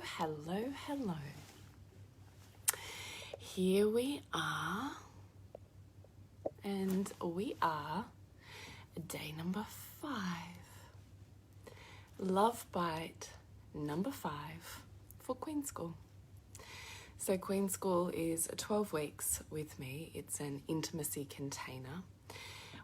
Hello. Here we are, and we are day number 5. Love Bite number 5 for Queen School. So Queen School is 12 weeks with me. It's an intimacy container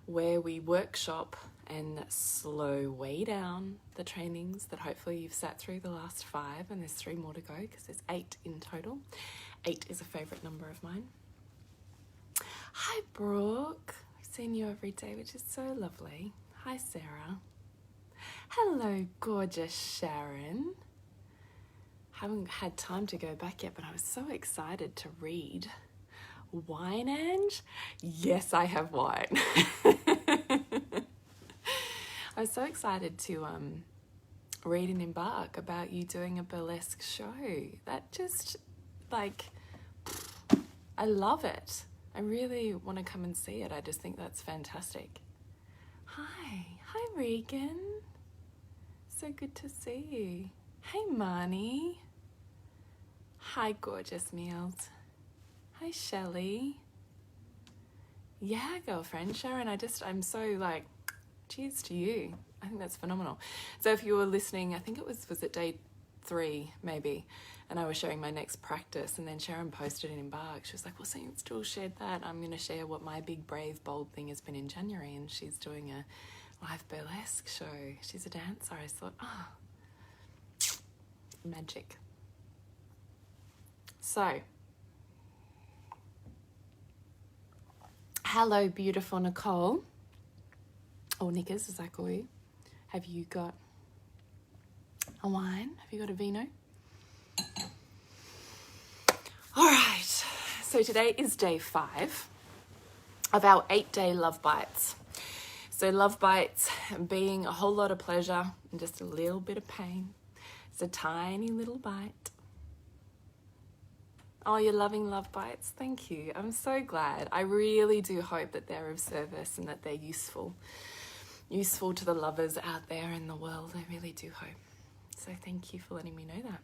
where we workshop and slow way down the trainings that hopefully you've sat through the last 5, and there's 3 more to go because there's 8 in total. 8 is a favourite number of mine. Hi Brooke, I've seen you every day, which is so lovely. Hi Sarah. Hello gorgeous Sharon. Haven't had time to go back yet, but I was so excited to read. Wine, Ange? Yes, I have wine. I was so excited to read and embark about you doing a burlesque show. That just, I love it. I really want to come and see it. I just think that's fantastic. Hi Regan. So good to see you. Hey Marnie. Hi gorgeous Meals. Hi Shelley. Yeah, girlfriend. Sharon, I'm so cheers to you. I think that's phenomenal. So if you were listening, I think it was it day 3 maybe, and I was sharing my next practice, and then Sharon posted an embark. She was like, well, so you still shared that. I'm going to share what my big, brave, bold thing has been in January, and she's doing a live burlesque show. She's a dancer. I thought, magic. So, hello, beautiful Nicole, or Nickers as I call you. Have you got a wine? Have you got a vino? All right, so today is day 5 of our 8-day Love Bites. So Love Bites being a whole lot of pleasure and just a little bit of pain. It's a tiny little bite. Oh, you're loving Love Bites? Thank you. I'm so glad. I really do hope that they're of service and that they're useful to the lovers out there in the world. I really do hope. So thank you for letting me know that.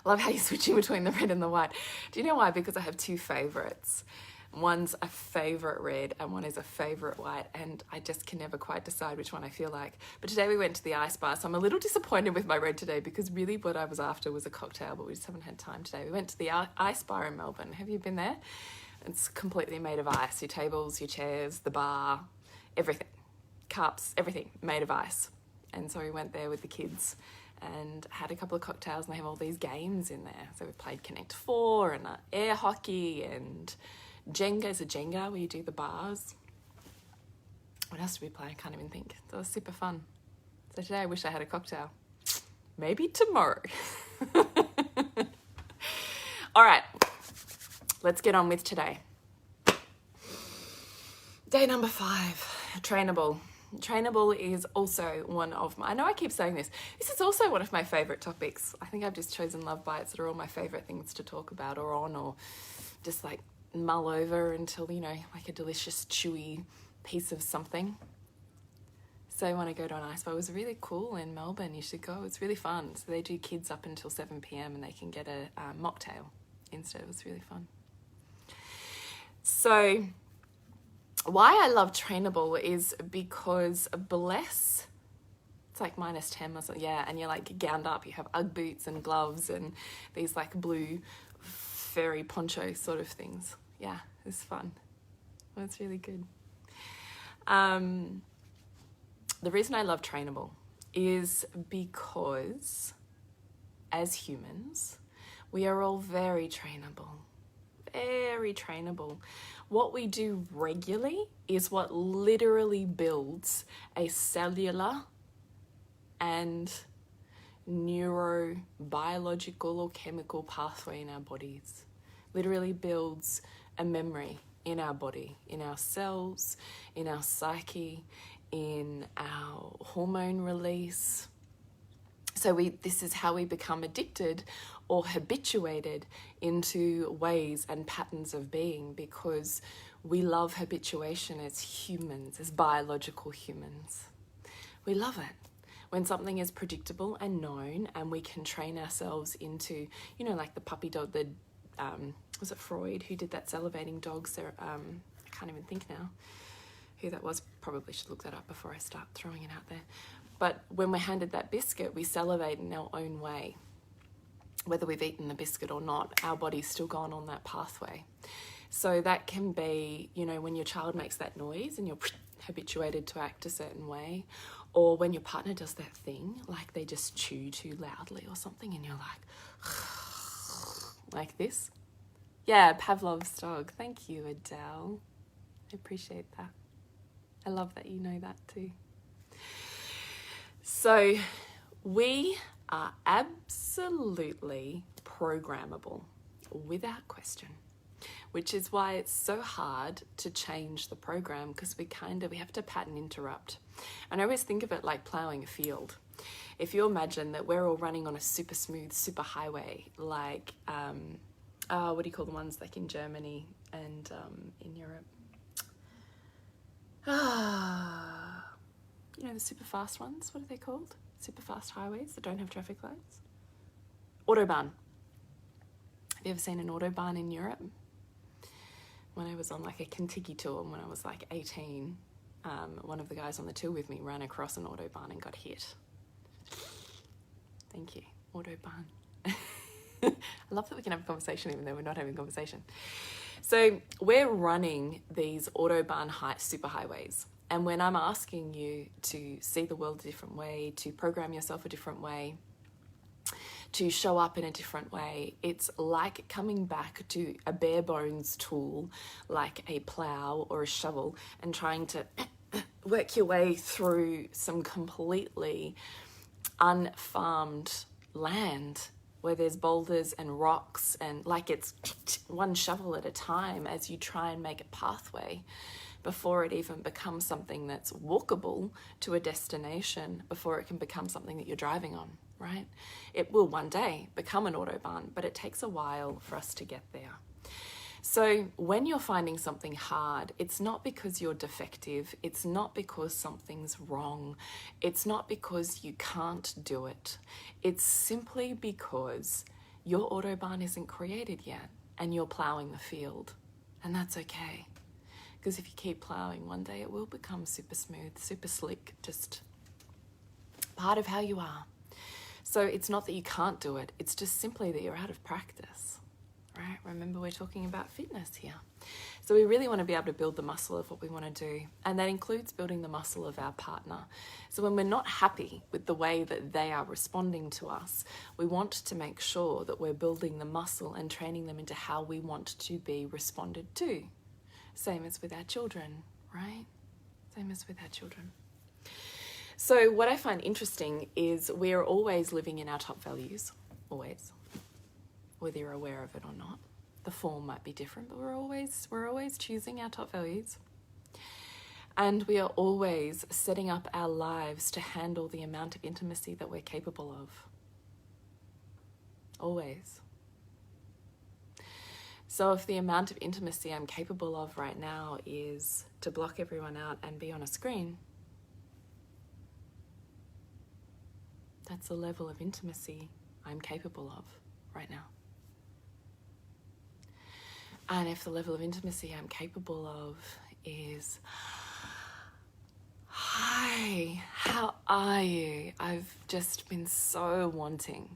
I love how you're switching between the red and the white. Do you know why? Because I have 2 favorites. One's a favorite red and one is a favorite white, and I just can never quite decide which one I feel like. But today we went to the ice bar, so I'm a little disappointed with my red today because really what I was after was a cocktail, but we just haven't had time today. We went to the ice bar in Melbourne. Have you been there? It's completely made of ice. Your tables, your chairs, the bar, everything. Cups, everything made of ice. And so we went there with the kids and had a couple of cocktails, and they have all these games in there. So we played Connect 4 and air hockey and Jenga. Is a Jenga where you do the bars. What else did we play? I can't even think. That was super fun. So today I wish I had a cocktail. Maybe tomorrow. All right, let's get on with today. Day number 5, Trainable. Trainable is also one of my, I know I keep saying this is also one of my favourite topics. I think I've just chosen Love Bites that are all my favourite things to talk about or just mull over until, a delicious chewy piece of something. So I want to go to an ice bar. It was really cool in Melbourne. You should go. It's really fun. So they do kids up until 7 p.m. and they can get a mocktail instead. It was really fun. So why I love Trainable is because bless, it's minus 10 or something, yeah, and you're gowned up. You have Ugg boots and gloves and these blue fairy poncho sort of things. Yeah, it's fun. Well, it's really good. The reason I love Trainable is because as humans, we are all very trainable. Very trainable. What we do regularly is what literally builds a cellular and neurobiological or chemical pathway in our bodies. Literally builds a memory in our body, in our cells, in our psyche, in our hormone release. So this is how we become addicted or habituated into ways and patterns of being, because we love habituation as humans, as biological humans. We love it. When something is predictable and known, and we can train ourselves into, you know, like the puppy dog, was it Freud who did that salivating dog? I can't even think now who that was. Probably should look that up before I start throwing it out there. But when we're handed that biscuit, we salivate in our own way. Whether we've eaten the biscuit or not, our body's still gone on that pathway. So that can be, you know, when your child makes that noise and you're habituated to act a certain way, or when your partner does that thing, like they just chew too loudly or something, and you're like this. Yeah, Pavlov's dog. Thank you, Adele. I appreciate that. I love that you know that too. So we are absolutely programmable without question, which is why it's so hard to change the program, because we have to pattern interrupt. And I always think of it like ploughing a field. If you imagine that we're all running on a super smooth, super highway, like, what do you call the ones like in Germany and in Europe? You know, the super fast ones, what are they called? Super fast highways that don't have traffic lights? Autobahn. Have you ever seen an autobahn in Europe? When I was on like a Kentucky tour, when I was like 18, one of the guys on the tour with me ran across an autobahn and got hit. Thank you, autobahn. I love that we can have a conversation even though we're not having a conversation. So we're running these autobahn superhighways. And when I'm asking you to see the world a different way, to program yourself a different way, to show up in a different way, it's like coming back to a bare bones tool like a plow or a shovel and trying to work your way through some completely unfarmed land where there's boulders and rocks, and like it's one shovel at a time as you try and make a pathway before it even becomes something that's walkable to a destination, before it can become something that you're driving on, right? It will one day become an autobahn, but it takes a while for us to get there. So when you're finding something hard, it's not because you're defective, it's not because something's wrong, it's not because you can't do it. It's simply because your autobahn isn't created yet and you're plowing the field. And that's okay. Because if you keep plowing, one day it will become super smooth, super slick, just part of how you are. So it's not that you can't do it, it's just simply that you're out of practice, right? Remember, we're talking about fitness here. So we really want to be able to build the muscle of what we want to do. And that includes building the muscle of our partner. So when we're not happy with the way that they are responding to us, we want to make sure that we're building the muscle and training them into how we want to be responded to. Same as with our children, right? Same as with our children. So what I find interesting is we're always living in our top values, always, whether you're aware of it or not. The form might be different, but we're always choosing our top values. And we are always setting up our lives to handle the amount of intimacy that we're capable of. Always. So if the amount of intimacy I'm capable of right now is to block everyone out and be on a screen, that's the level of intimacy I'm capable of right now. And if the level of intimacy I'm capable of is, hi, how are you? I've just been so wanting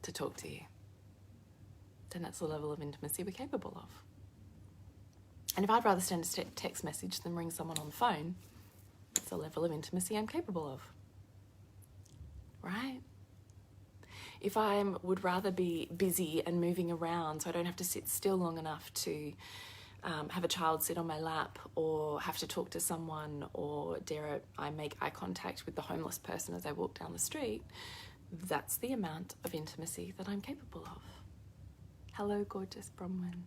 to talk to you. Then that's the level of intimacy we're capable of. And if I'd rather send a text message than ring someone on the phone, it's the level of intimacy I'm capable of. Right? If I would rather be busy and moving around so I don't have to sit still long enough to have a child sit on my lap, or have to talk to someone, or dare I make eye contact with the homeless person as I walk down the street, that's the amount of intimacy that I'm capable of. Hello, gorgeous Bronwyn.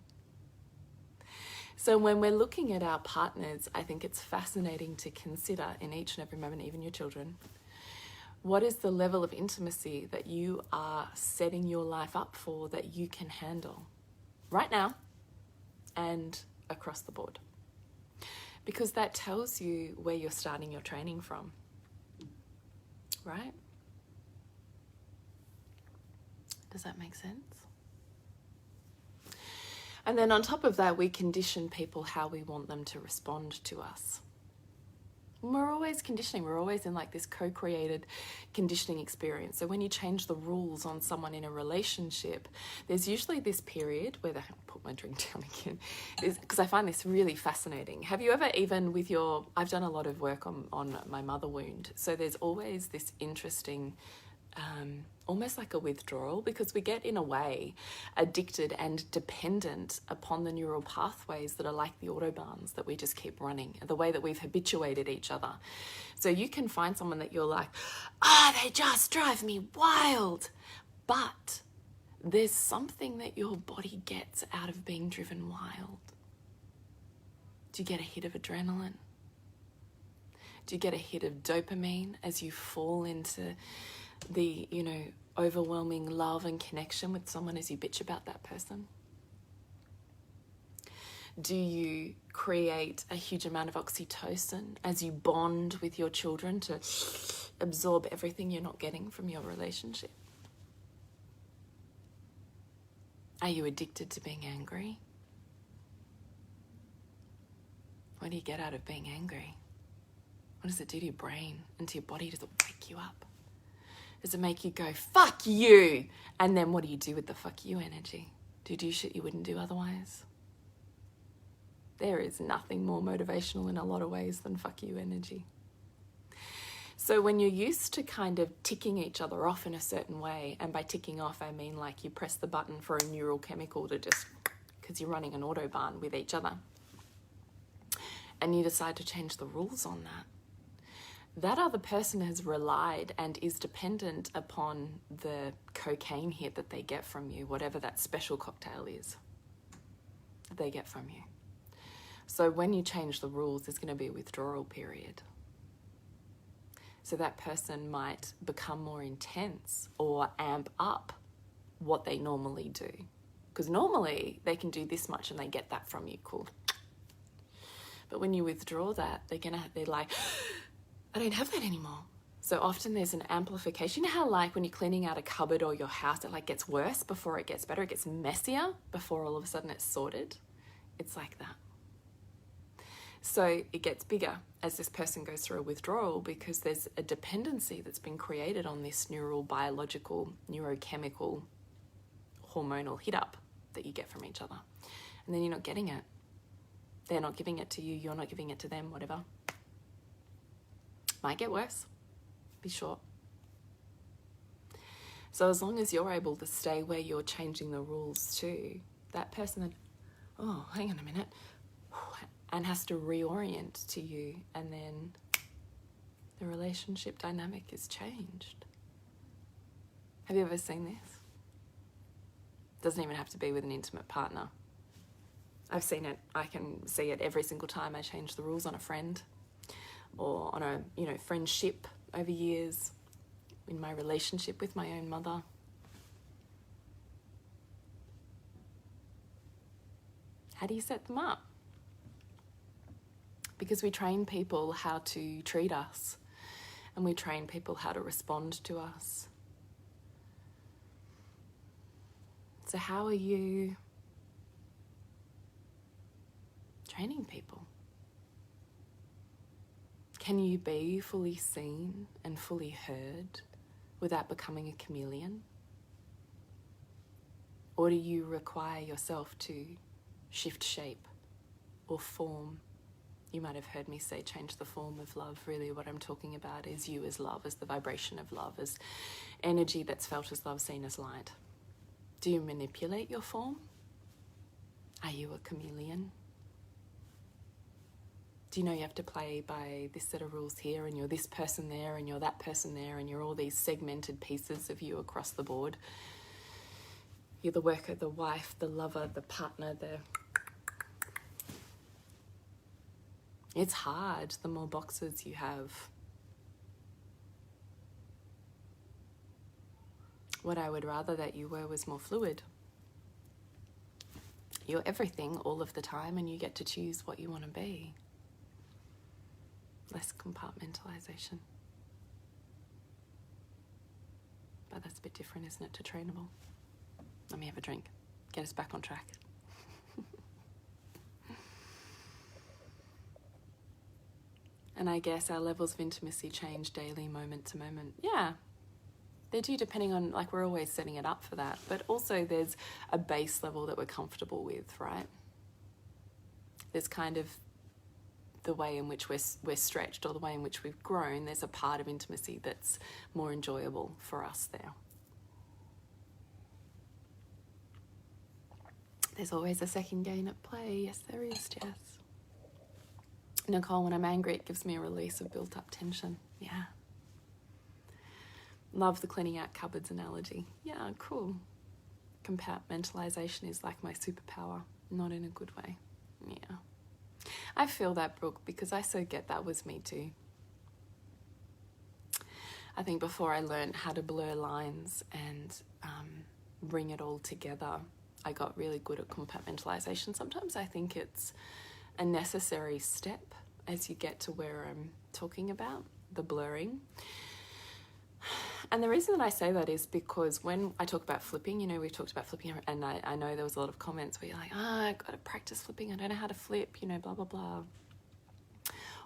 So when we're looking at our partners, I think it's fascinating to consider in each and every moment, even your children, what is the level of intimacy that you are setting your life up for that you can handle right now and across the board? Because that tells you where you're starting your training from, right? Does that make sense? And then on top of that, we condition people how we want them to respond to us. And we're always conditioning. We're always in like this co-created conditioning experience. So when you change the rules on someone in a relationship, there's usually this period where they put my drink down again, because I find this really fascinating. Have you ever, even with your, I've done a lot of work on my mother wound. So there's always this interesting almost like a withdrawal, because we get in a way addicted and dependent upon the neural pathways that are like the autobahns that we just keep running, the way that we've habituated each other. So you can find someone that you're like, they just drive me wild, but there's something that your body gets out of being driven wild. Do you get a hit of adrenaline? Do you get a hit of dopamine as you fall into the, overwhelming love and connection with someone as you bitch about that person? Do you create a huge amount of oxytocin as you bond with your children to absorb everything you're not getting from your relationship? Are you addicted to being angry? What do you get out of being angry? What does it do to your brain and to your body? Does it wake you up? Does it make you go, fuck you? And then what do you do with the fuck you energy? Do you do shit you wouldn't do otherwise? There is nothing more motivational in a lot of ways than fuck you energy. So when you're used to kind of ticking each other off in a certain way, and by ticking off, I mean like you press the button for a neural chemical to just, because you're running an autobahn with each other, and you decide to change the rules on that, that other person has relied and is dependent upon the cocaine hit that they get from you, whatever that special cocktail is that they get from you. So when you change the rules, there's going to be a withdrawal period. So that person might become more intense or amp up what they normally do. Because normally they can do this much and they get that from you, cool. But when you withdraw that, they're like, I don't have that anymore. So often there's an amplification. You know how like when you're cleaning out a cupboard or your house, it like gets worse before it gets better. It gets messier before all of a sudden it's sorted. It's like that. So it gets bigger as this person goes through a withdrawal, because there's a dependency that's been created on this neural, biological, neurochemical, hormonal hit up that you get from each other. And then you're not getting it. They're not giving it to you. You're not giving it to them, whatever. Might get worse, be short. So as long as you're able to stay where you're changing the rules to, that person that, oh, hang on a minute, and has to reorient to you, and then the relationship dynamic is changed. Have you ever seen this? Doesn't even have to be with an intimate partner. I've seen it. I can see it every single time I change the rules on a friend, or on a, friendship over years, in my relationship with my own mother. How do you set them up? Because we train people how to treat us, and we train people how to respond to us. So how are you training people? Can you be fully seen and fully heard without becoming a chameleon? Or do you require yourself to shift shape or form? You might have heard me say change the form of love. Really what I'm talking about is you as love, as the vibration of love, as energy that's felt as love, seen as light. Do you manipulate your form? Are you a chameleon? Do you know you have to play by this set of rules here, and you're this person there, and you're that person there, and you're all these segmented pieces of you across the board? You're the worker, the wife, the lover, the partner, It's hard the more boxes you have. What I would rather that you were was more fluid. You're everything all of the time, and you get to choose what you want to be. Less compartmentalization. that's a bit different, isn't it, to Trainable? Let me have a drink. Get us back on track. And I guess our levels of intimacy change daily, moment to moment. Yeah, they do, depending on, like, we're always setting it up for that. But also there's a base level that we're comfortable with, right? There's kind of the way in which we're stretched, or the way in which we've grown. There's a part of intimacy that's more enjoyable for us there. There's always a second gain at play. Yes, there is, Jess. Nicole, when I'm angry, it gives me a release of built up tension. Yeah. Love the cleaning out cupboards analogy. Yeah, cool. Compartmentalization is like my superpower, not in a good way. Yeah. I feel that, Brooke, because I so get that was me too. I think before I learned how to blur lines and bring it all together, I got really good at compartmentalization. Sometimes I think it's a necessary step as you get to where I'm talking about, the blurring. And the reason that I say that is because when I talk about flipping, you know, we've talked about flipping, and I know there was a lot of comments where you're like, I've got to practice flipping, I don't know how to flip, you know, blah, blah, blah.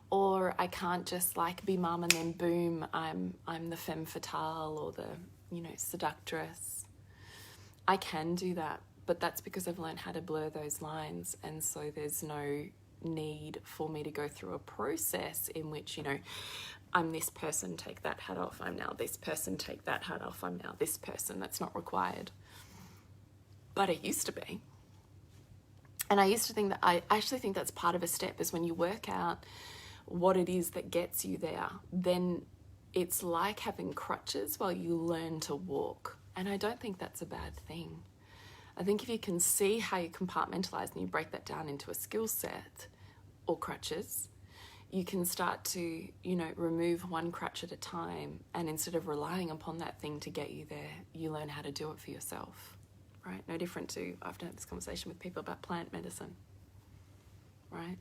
Or I can't just like be mum and then boom, I'm the femme fatale or the, you know, seductress. I can do that, but that's because I've learned how to blur those lines, and so there's no need for me to go through a process in which, you know, I'm this person, take that hat off, I'm now this person, take that hat off, I'm now this person. That's not required. But it used to be. And I used to think that, I actually think that's part of a step, is when you work out what it is that gets you there, then it's like having crutches while you learn to walk. And I don't think that's a bad thing. I think if you can see how you compartmentalize and you break that down into a skill set or crutches, you can start to, you know, remove one crutch at a time, and instead of relying upon that thing to get you there, you learn how to do it for yourself, right? No different to, I've had this conversation with people about plant medicine, right?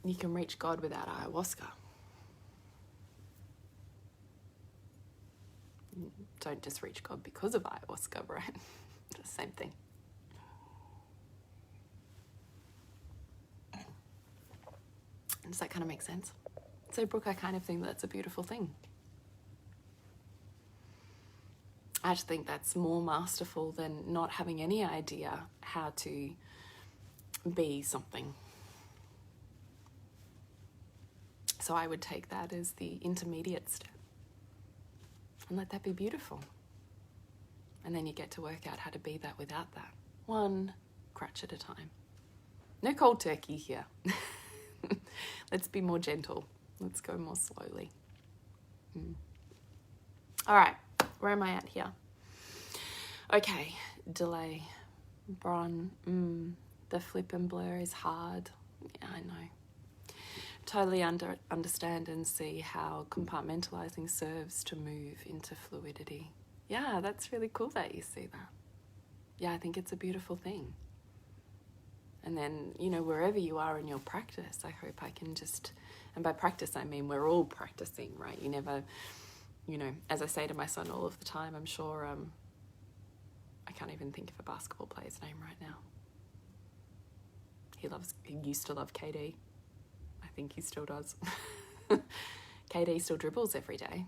You can reach God without ayahuasca. Don't just reach God because of ayahuasca, right? The same thing. Does that kind of make sense? So, Brooke, I kind of think that's a beautiful thing. I just think that's more masterful than not having any idea how to be something. So I would take that as the intermediate step and let that be beautiful. And then you get to work out how to be that without that. One crutch at a time. No cold turkey here. Let's be more gentle. Let's go more slowly. All right, where am I at here? Okay, delay. Bron, the flip and blur is hard. Yeah, I know. Totally understand and see how compartmentalizing serves to move into fluidity. Yeah, that's really cool that you see that. Yeah, I think it's a beautiful thing. And then, you know, wherever you are in your practice, I hope I can just, and by practice I mean we're all practicing, right? You never, you know, as I say to my son all of the time, I'm sure, I can't even think of a basketball player's name right now. He used to love KD. I think he still does. KD still dribbles every day.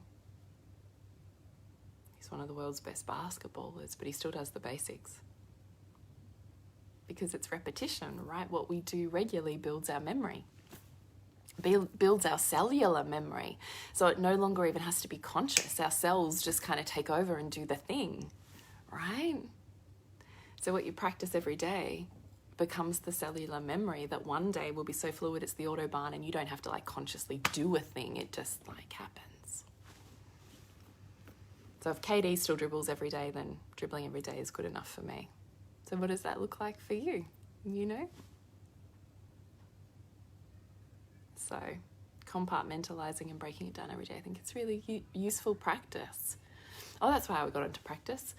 He's one of the world's best basketballers, but he still does the basics. Because it's repetition, right? What we do regularly builds our memory, builds our cellular memory. So it no longer even has to be conscious. Our cells just kind of take over and do the thing, right? So what you practice every day becomes the cellular memory that one day will be so fluid it's the Autobahn and you don't have to like consciously do a thing. It just like happens. So if KD still dribbles every day, then dribbling every day is good enough for me. So what does that look like for you? You know? So compartmentalizing and breaking it down every day, I think it's really useful practice. Oh, that's why I got into practice.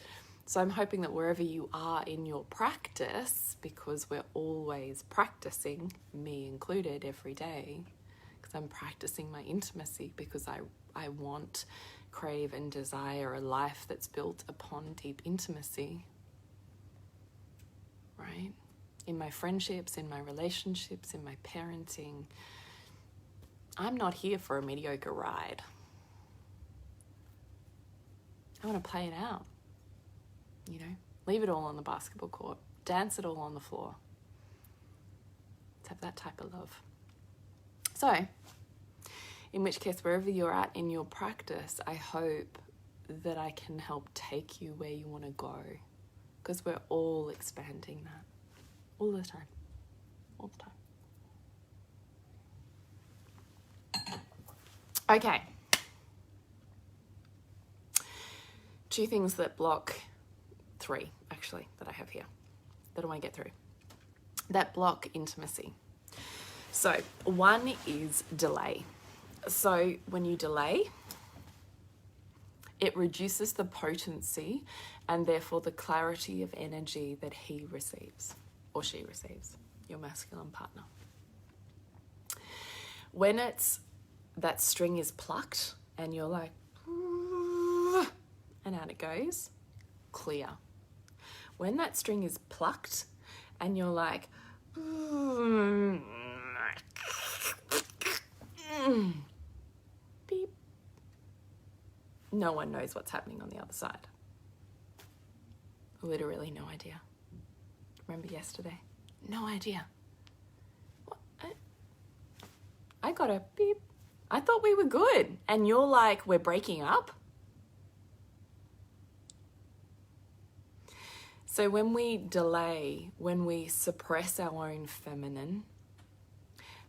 So I'm hoping that wherever you are in your practice, because we're always practicing, me included, every day, because because I'm practicing my intimacy, because I want, crave and desire a life that's built upon deep intimacy, right? In my friendships, in my relationships, in my parenting, I'm not here for a mediocre ride. I want to play it out, leave it all on the basketball court, dance it all on the floor. Let's have that type of love. So, in which case, wherever you're at in your practice, I hope that I can help take you where you want to go, because we're all expanding that all the time, all the time. Okay. 2 things that block, 3 actually, that I have here that I want to get through, that block intimacy. So 1 is delay. So when you delay, it reduces the potency and therefore the clarity of energy that he receives or she receives, your masculine partner. When that string is plucked and you're like, and out it goes, clear. When that string is plucked and you're like, beep, no one knows what's happening on the other side. Literally no idea. Remember yesterday? No idea. What? I got a beep. I thought we were good. And you're like, we're breaking up? So when we delay, when we suppress our own feminine,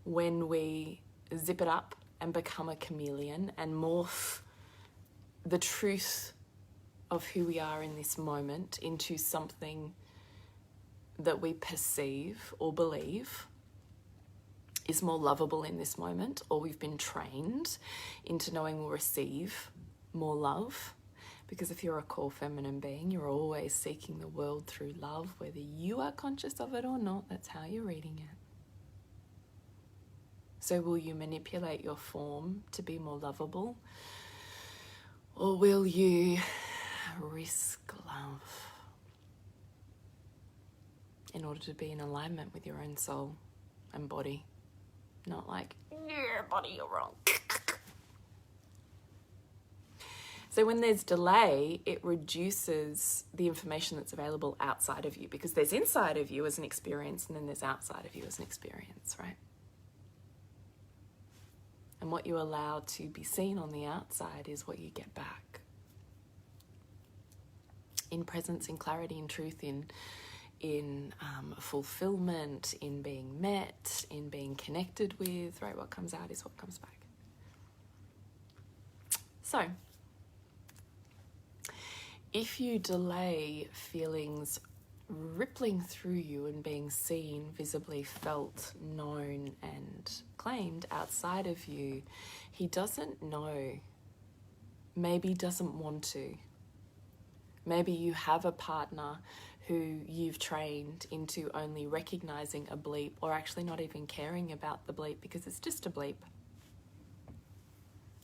when we zip it up and become a chameleon and morph the truth of who we are in this moment into something that we perceive or believe is more lovable in this moment, or we've been trained into knowing we'll receive more love. Because if you're a core feminine being, you're always seeking the world through love, whether you are conscious of it or not. That's how you're reading it. So will you manipulate your form to be more lovable? Or will you risk love in order to be in alignment with your own soul and body? Not like, yeah, body, you're wrong. So when there's delay, it reduces the information that's available outside of you, because there's inside of you as an experience and then there's outside of you as an experience, right? And what you allow to be seen on the outside is what you get back. In presence, in clarity, in truth, in fulfillment, in being met, in being connected with, right? What comes out is what comes back. So, if you delay feelings rippling through you and being seen, visibly felt, known and claimed outside of you, he doesn't know, maybe doesn't want to. Maybe you have a partner who you've trained into only recognizing a bleep, or actually not even caring about the bleep because it's just a bleep.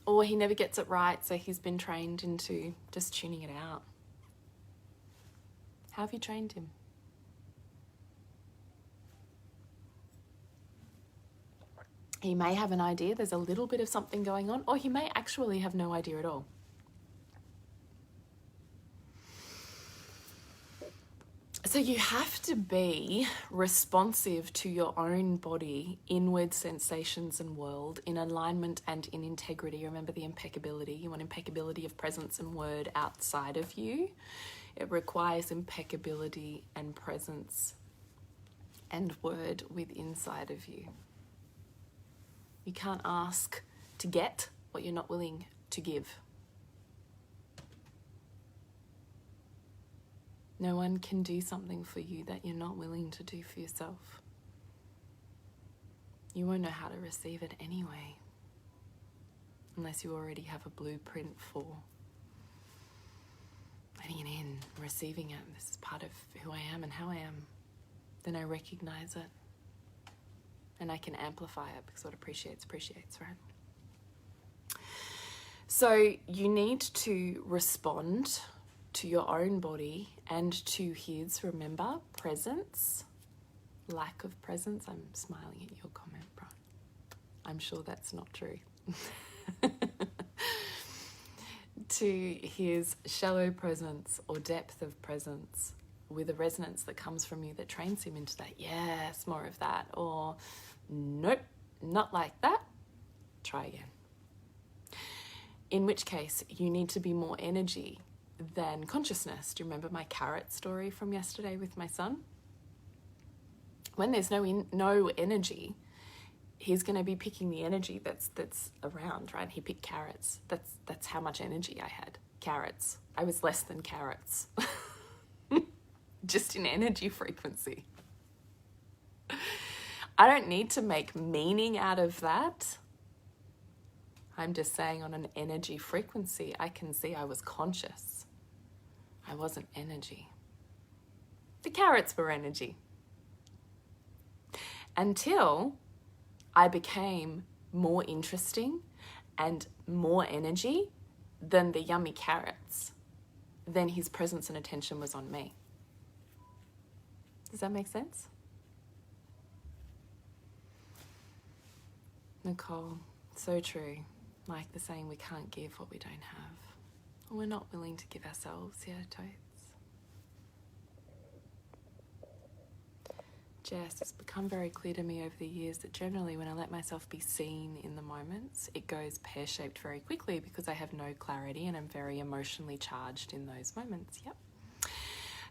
Or he never gets it right, so he's been trained into just tuning it out. How have you trained him? He may have an idea, there's a little bit of something going on, or he may actually have no idea at all. So you have to be responsive to your own body, inward sensations and world, in alignment and in integrity. Remember the impeccability. You want impeccability of presence and word outside of you. It requires impeccability and presence and word with inside of you. You can't ask to get what you're not willing to give. No one can do something for you that you're not willing to do for yourself. You won't know how to receive it anyway, unless you already have a blueprint for letting it in, receiving it. This is part of who I am and how I am. Then I recognize it. and I can amplify it because what appreciates, right? So you need to respond to your own body and to his. Remember, presence, lack of presence. I'm smiling at your comment, Brian. I'm sure that's not true. To his shallow presence or depth of presence with a resonance that comes from you that trains him into that. Yes, more of that. Or nope, not like that. Try again. In which case, you need to be more energy than consciousness. Do you remember my carrot story from yesterday with my son? When there's no energy, he's going to be picking the energy that's around, right? He picked carrots. That's how much energy I had. Carrots. I was less than carrots. Just in energy frequency. I don't need to make meaning out of that. I'm just saying on an energy frequency, I can see I was conscious. I wasn't energy. The carrots were energy. Until I became more interesting and more energy than the yummy carrots. Then his presence and attention was on me. Does that make sense? Nicole, so true. Like the saying, we can't give what we don't have. We're not willing to give ourselves, yeah, totes. Jess, it's become very clear to me over the years that generally when I let myself be seen in the moments, it goes pear-shaped very quickly because I have no clarity and I'm very emotionally charged in those moments. Yep.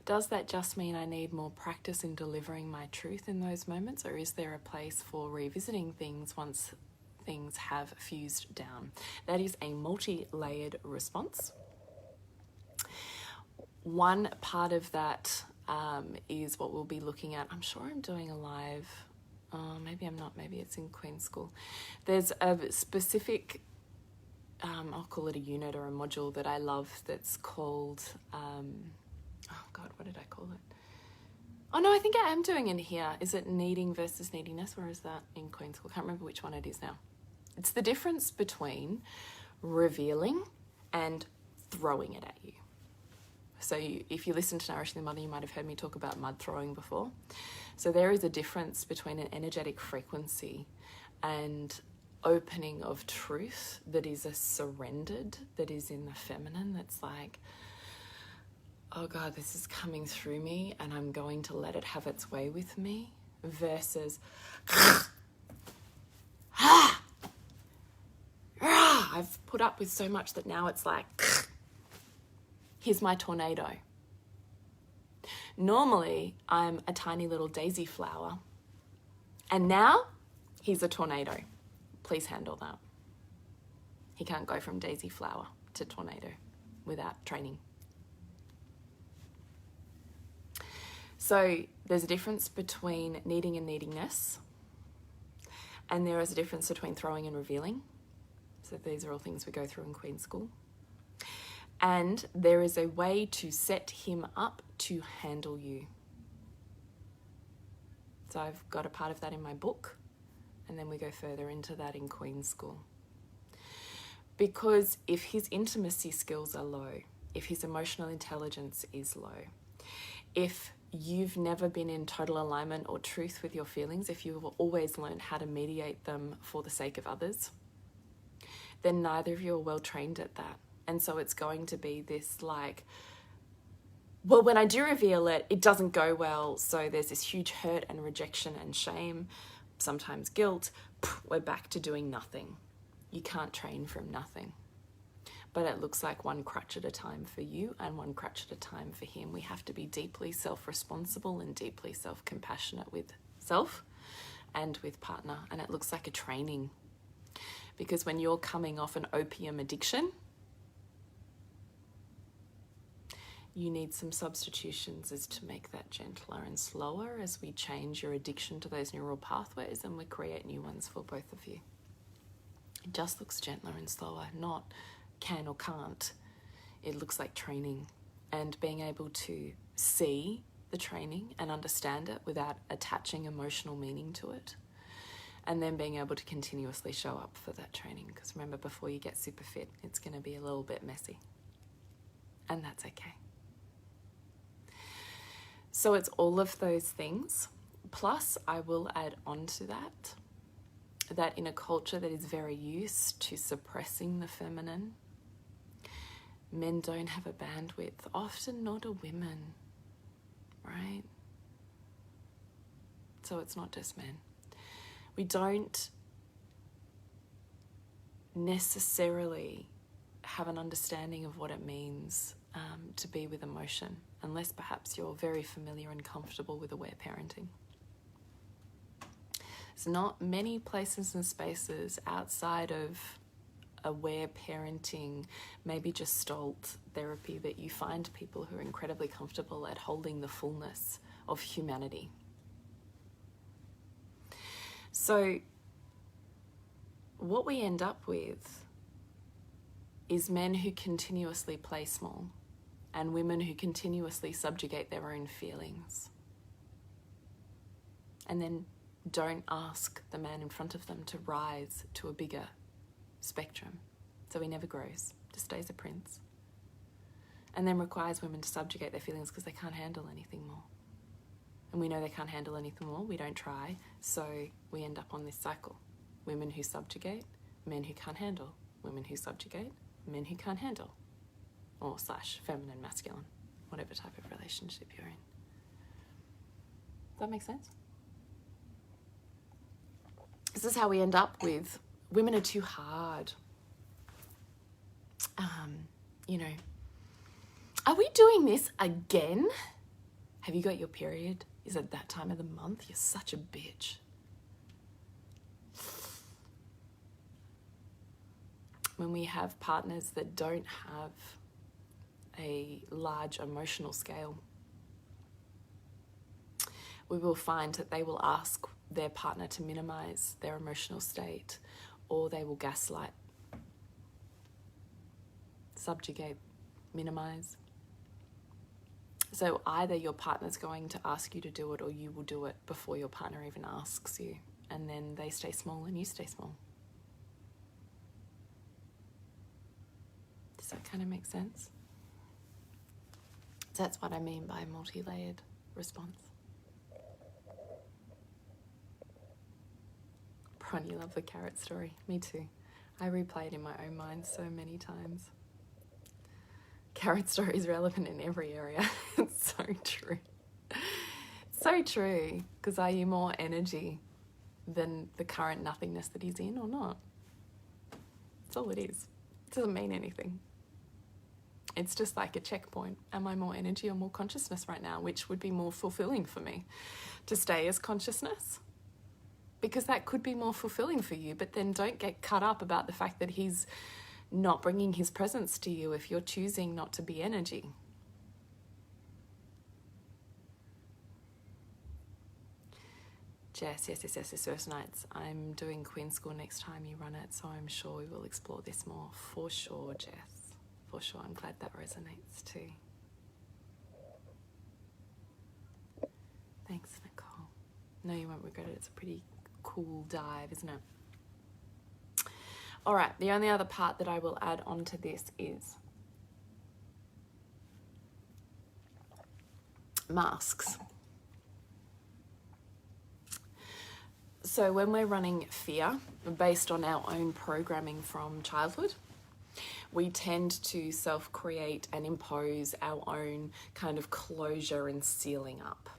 Does that just mean I need more practice in delivering my truth in those moments, or is there a place for revisiting things once things have fused down? That is a multi-layered response. One part of that is what we'll be looking at. I'm sure I'm doing a live, maybe I'm not, maybe it's in Queen's School. There's a specific, I'll call it a unit or a module that I love that's called, oh God, what did I call it? Oh no, I think I am doing it here. Is it needing versus neediness, or is that in Queen's School? I can't remember which one it is now. It's the difference between revealing and throwing it at you. So if you listen to Nourishing the Mother, you might have heard me talk about mud throwing before. So there is a difference between an energetic frequency and opening of truth that is a surrendered, that is in the feminine, that's like, oh God, this is coming through me and I'm going to let it have its way with me, versus I've put up with so much that now it's like, here's my tornado. Normally, I'm a tiny little daisy flower. And now, he's a tornado. Please handle that. He can't go from daisy flower to tornado without training. So, there's a difference between needing and neediness. And there is a difference between throwing and revealing. So these are all things we go through in Queen's School. And there is a way to set him up to handle you. So I've got a part of that in my book, and then we go further into that in Queen's School. Because if his intimacy skills are low, if his emotional intelligence is low, if you've never been in total alignment or truth with your feelings, if you've always learned how to mediate them for the sake of others, then neither of you are well trained at that. And so it's going to be this like, well, when I do reveal it, it doesn't go well. So there's this huge hurt and rejection and shame, sometimes guilt. We're back to doing nothing. You can't train from nothing. But it looks like one crutch at a time for you and one crutch at a time for him. We have to be deeply self-responsible and deeply self-compassionate with self and with partner. And it looks like a training. Because when you're coming off an opium addiction, you need some substitutions as to make that gentler and slower as we change your addiction to those neural pathways and we create new ones for both of you. It just looks gentler and slower, not can or can't. It looks like training and being able to see the training and understand it without attaching emotional meaning to it. and then being able to continuously show up for that training. Because remember, before you get super fit, it's going to be a little bit messy, and that's okay. So it's all of those things. Plus, I will add on to that in a culture that is very used to suppressing the feminine, men don't have a bandwidth, often nor do women, right? So it's not just men. We don't necessarily have an understanding of what it means to be with emotion, unless perhaps you're very familiar and comfortable with aware parenting. There's not many places and spaces outside of aware parenting, maybe Gestalt therapy, that you find people who are incredibly comfortable at holding the fullness of humanity. So what we end up with is men who continuously play small and women who continuously subjugate their own feelings, and then don't ask the man in front of them to rise to a bigger spectrum. So he never grows, just stays a prince. And then requires women to subjugate their feelings because they can't handle anything more. And we know they can't handle anything more, we don't try, so we end up on this cycle. Women who subjugate, men who can't handle. Women who subjugate, men who can't handle. Or / feminine, masculine, whatever type of relationship you're in. Does that make sense? This is how we end up with women are too hard. Are we doing this again? Have you got your period? Is it that time of the month? You're such a bitch. When we have partners that don't have a large emotional scale, we will find that they will ask their partner to minimize their emotional state, or they will gaslight, subjugate, minimize. So either your partner's going to ask you to do it, or you will do it before your partner even asks you, and then they stay small and you stay small. Does that kind of make sense? So that's what I mean by multi-layered response. Bron, you love the carrot story. Me too. I replay it in my own mind so many times. Carrot story is relevant in every area. It's so true. So true. Because are you more energy than the current nothingness that he's in or not? That's all it is. It doesn't mean anything. It's just like a checkpoint. Am I more energy or more consciousness right now? Which would be more fulfilling for me? To stay as consciousness? Because that could be more fulfilling for you, but then don't get cut up about the fact that he's not bringing his presence to you if you're choosing not to be energy. Jess, yes, first nights. I'm doing Queen School next time you run it, so I'm sure we will explore this more. For sure, Jess. For sure. I'm glad that resonates too. Thanks, Nicole. No, you won't regret it. It's a pretty cool dive, isn't it? All right, the only other part that I will add onto this is masks. So when we're running fear, based on our own programming from childhood, we tend to self-create and impose our own kind of closure and sealing up.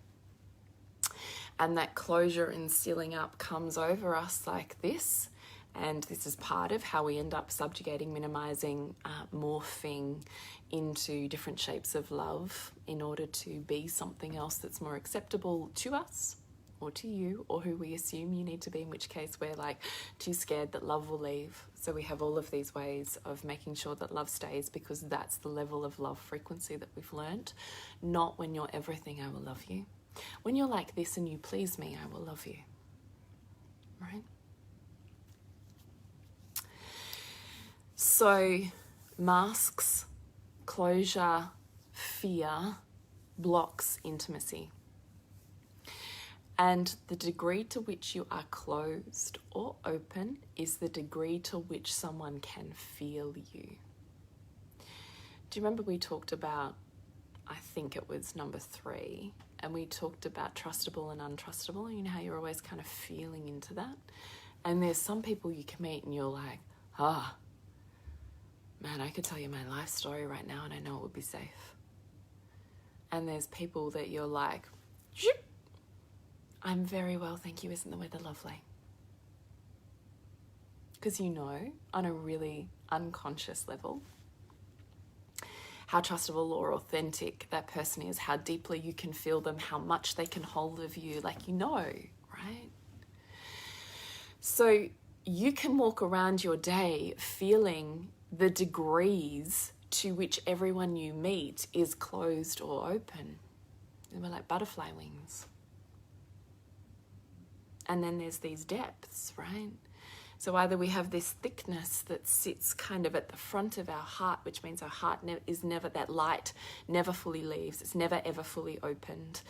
And that closure and sealing up comes over us like this. And this is part of how we end up subjugating, minimizing, morphing into different shapes of love in order to be something else that's more acceptable to us or to you, or who we assume you need to be, in which case we're like too scared that love will leave. So we have all of these ways of making sure that love stays, because that's the level of love frequency that we've learned. Not when you're everything, I will love you. When you're like this and you please me, I will love you. Right? So masks, closure, fear blocks intimacy. And the degree to which you are closed or open is the degree to which someone can feel you. Do you remember we talked about, I think it was number 3, and we talked about trustable and untrustable. You know how you're always kind of feeling into that? And there's some people you can meet and you're like, man, I could tell you my life story right now and I know it would be safe. And there's people that you're like, I'm very well, thank you, isn't the weather lovely? Because you know, on a really unconscious level, how trustable or authentic that person is, how deeply you can feel them, how much they can hold of you, like you know, right? So you can walk around your day feeling the degrees to which everyone you meet is closed or open. And we're like butterfly wings. And then there's these depths, right? So either we have this thickness that sits kind of at the front of our heart, which means our heart is never, that light never fully leaves. It's never ever fully opened.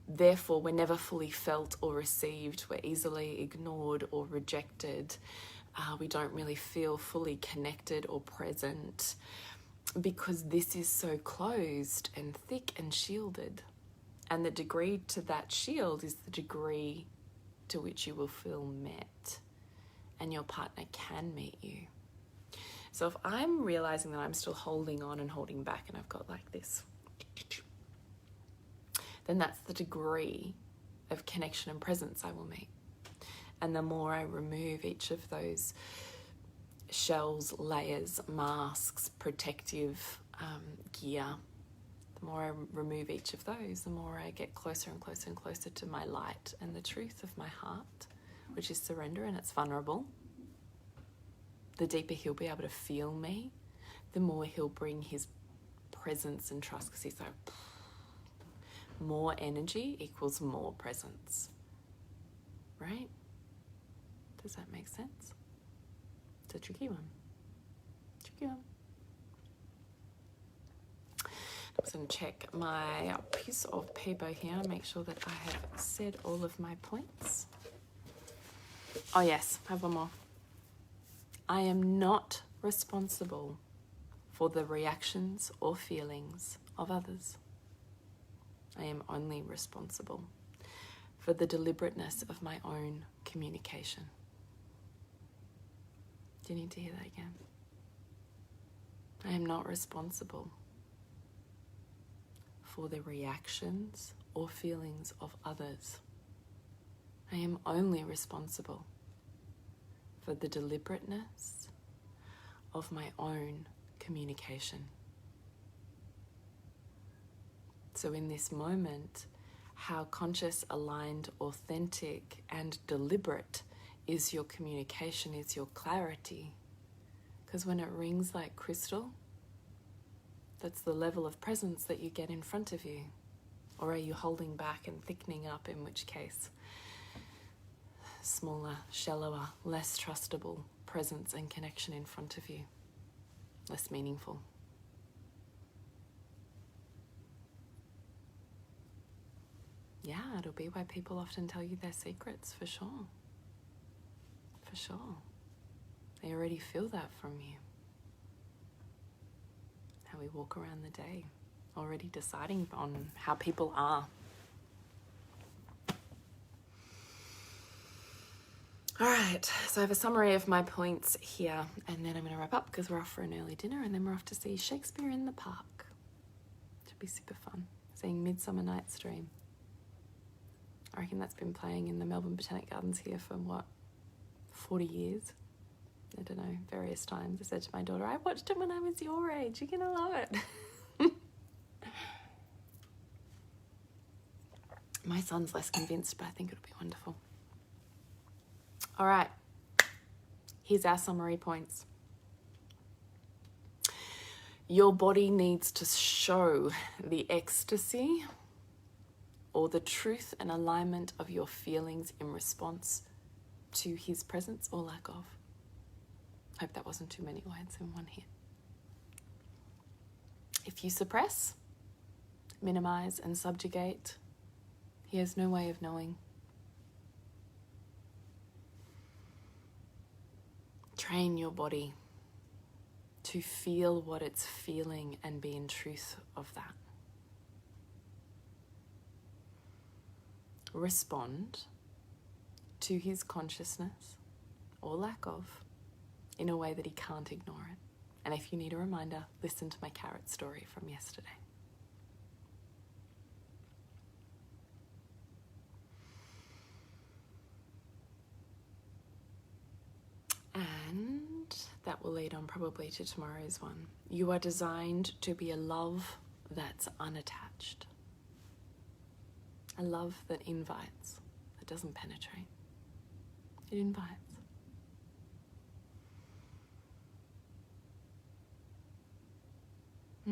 Therefore, we're never fully felt or received. We're easily ignored or rejected. We don't really feel fully connected or present because this is so closed and thick and shielded. And the degree to that shield is the degree to which you will feel met and your partner can meet you. So if I'm realizing that I'm still holding on and holding back and I've got like this, then that's the degree of connection and presence I will meet. And the more I remove each of those shells, layers, masks, protective gear, the more I remove each of those, the more I get closer and closer and closer to my light and the truth of my heart, which is surrender, and it's vulnerable. The deeper he'll be able to feel me, the more he'll bring his presence and trust, because he's like, more energy equals more presence, right? Does that make sense? It's a tricky one. I'm just going to check my piece of paper here and make sure that I have said all of my points. Oh yes, I have one more. I am not responsible for the reactions or feelings of others. I am only responsible for the deliberateness of my own communication. Do you need to hear that again? I am not responsible for the reactions or feelings of others. I am only responsible for the deliberateness of my own communication. So in this moment, how conscious, aligned, authentic, and deliberate is your communication, is your clarity. Because when it rings like crystal, that's the level of presence that you get in front of you. Or are you holding back and thickening up, in which case, smaller, shallower, less trustable presence and connection in front of you, less meaningful. Yeah, it'll be why people often tell you their secrets, for sure. For sure. They already feel that from you. How we walk around the day, already deciding on how people are. All right, so I have a summary of my points here, and then I'm going to wrap up because we're off for an early dinner, and then we're off to see Shakespeare in the Park. Should be super fun. Seeing Midsummer Night's Dream. I reckon that's been playing in the Melbourne Botanic Gardens here for, 40 years? I don't know, various times. I said to my daughter, I watched it when I was your age. You're going to love it. My son's less convinced, but I think it'll be wonderful. All right, here's our summary points. Your body needs to show the ecstasy or the truth and alignment of your feelings in response to his presence or lack of. Hope that wasn't too many words in one here. If you suppress, minimize, and subjugate, he has no way of knowing Train your body to feel what it's feeling and be in truth of that. Respond to his consciousness, or lack of, in a way that he can't ignore it. And if you need a reminder, listen to my carrot story from yesterday. And that will lead on probably to tomorrow's one. You are designed to be a love that's unattached. A love that invites, that doesn't penetrate. It invites. I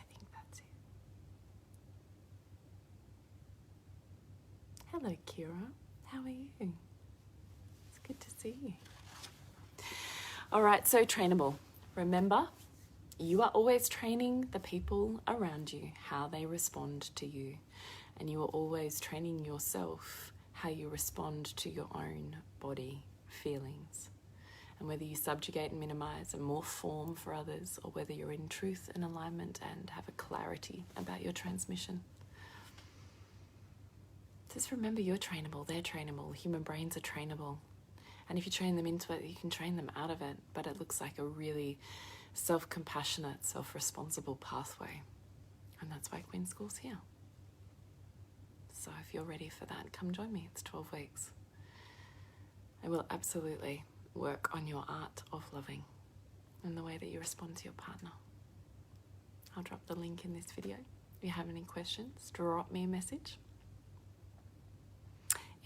think that's it. Hello, Kira. How are you? It's good to see you. All right, so trainable. Remember, you are always training the people around you, how they respond to you. And you are always training yourself how you respond to your own body feelings. And whether you subjugate and minimize and more form for others, or whether you're in truth and alignment and have a clarity about your transmission. Just remember, you're trainable, they're trainable, human brains are trainable. And if you train them into it, you can train them out of it, but it looks like a really self-compassionate, self-responsible pathway. And that's why Queen School's here. So if you're ready for that, come join me. It's 12 weeks. I will absolutely work on your art of loving and the way that you respond to your partner. I'll drop the link in this video. If you have any questions, drop me a message.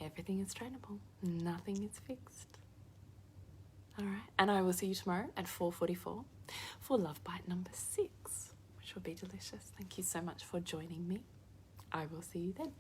Everything is trainable. Nothing is fixed. All right. And I will see you tomorrow at 4:44 for Love Bite number 6, which will be delicious. Thank you so much for joining me. I will see you then.